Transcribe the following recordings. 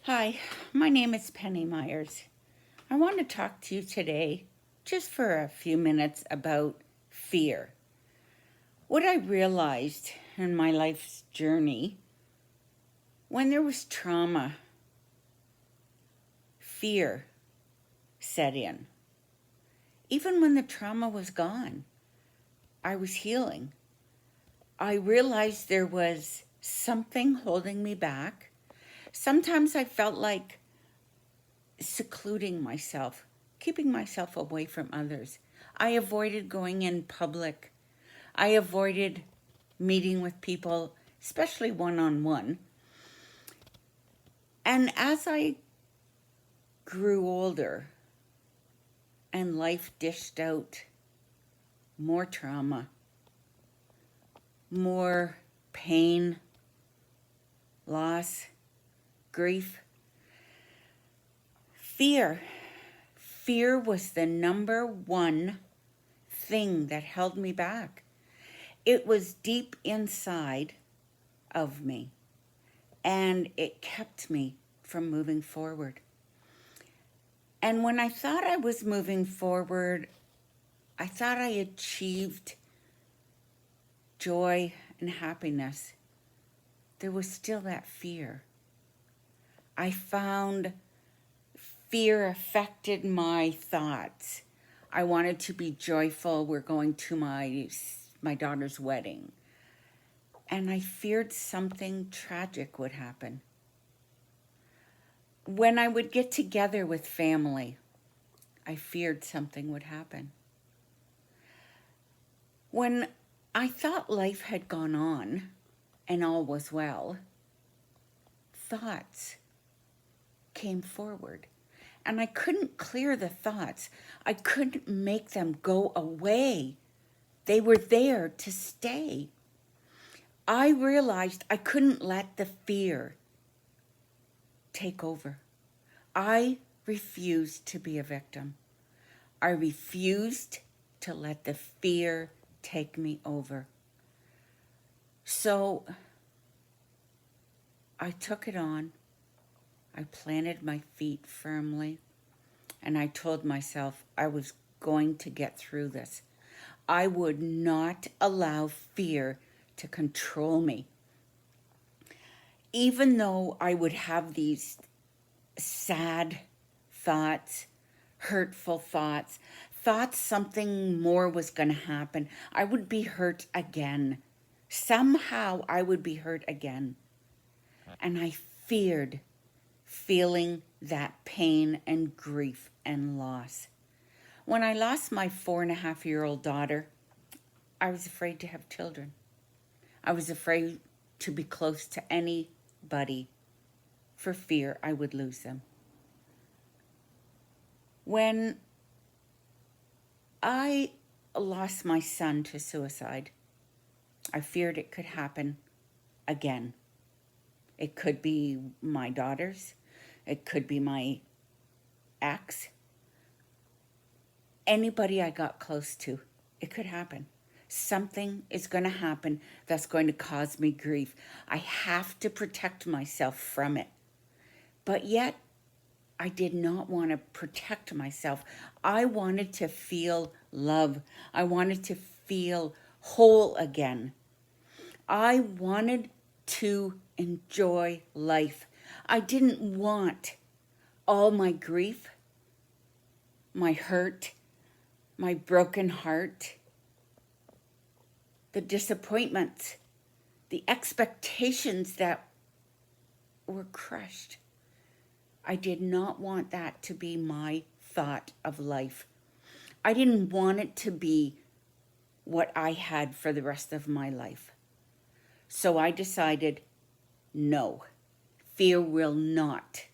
Hi, my name is Penny Myers. I want to talk to you today, just for a few minutes, about fear. What I realized in my life's journey, when there was trauma, fear set in. Even when the trauma was gone, I was healing. I realized there was something holding me back. Sometimes I felt like secluding myself, keeping myself away from others. I avoided going in public. I avoided meeting with people, especially one on one. And as I grew older and life dished out more trauma, more pain, loss, grief, fear. Fear was the number one thing that held me back. It was deep inside of me, and it kept me from moving forward. And when I thought I was moving forward, I thought I achieved joy and happiness. There was still that fear. I found fear affected my thoughts. I wanted to be joyful. We're going to my daughter's wedding. And I feared something tragic would happen. When I would get together with family, I feared something would happen. When I thought life had gone on and all was well, thoughts came forward. And I couldn't clear the thoughts. I couldn't make them go away. They were there to stay. I realized I couldn't let the fear take over. I refused to be a victim. I refused to let the fear take me over. So I took it on. I planted my feet firmly, and I told myself I was going to get through this. I would not allow fear to control me. Even though I would have these sad thoughts, hurtful thoughts, thoughts something more was going to happen, I would be hurt again. Somehow I would be hurt again. And I feared feeling that pain and grief and loss. When I lost my 4.5-year-old daughter, I was afraid to have children. I was afraid to be close to anybody for fear I would lose them. When I lost my son to suicide, I feared it could happen again. It could be my daughter's, it could be my ex, anybody I got close to. It could happen. Something is going to happen that's going to cause me grief. I have to protect myself from it. But yet, I did not want to protect myself. I wanted to feel love. I wanted to feel whole again. I wanted to enjoy life. I didn't want all my grief, my hurt, my broken heart, the disappointments, the expectations that were crushed. I did not want that to be my thought of life. I didn't want it to be what I had for the rest of my life. So I decided, no, fear will not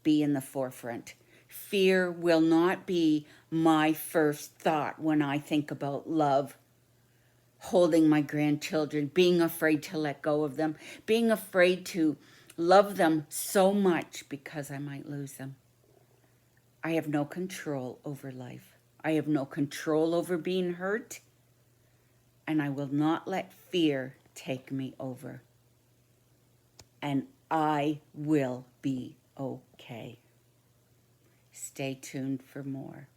be in the forefront. Fear will not be my first thought when I think about love, holding my grandchildren, being afraid to let go of them, being afraid to love them so much because I might lose them. I have no control over life. I have no control over being hurt, and I will not let fear take me over. And I will be okay. Stay tuned for more.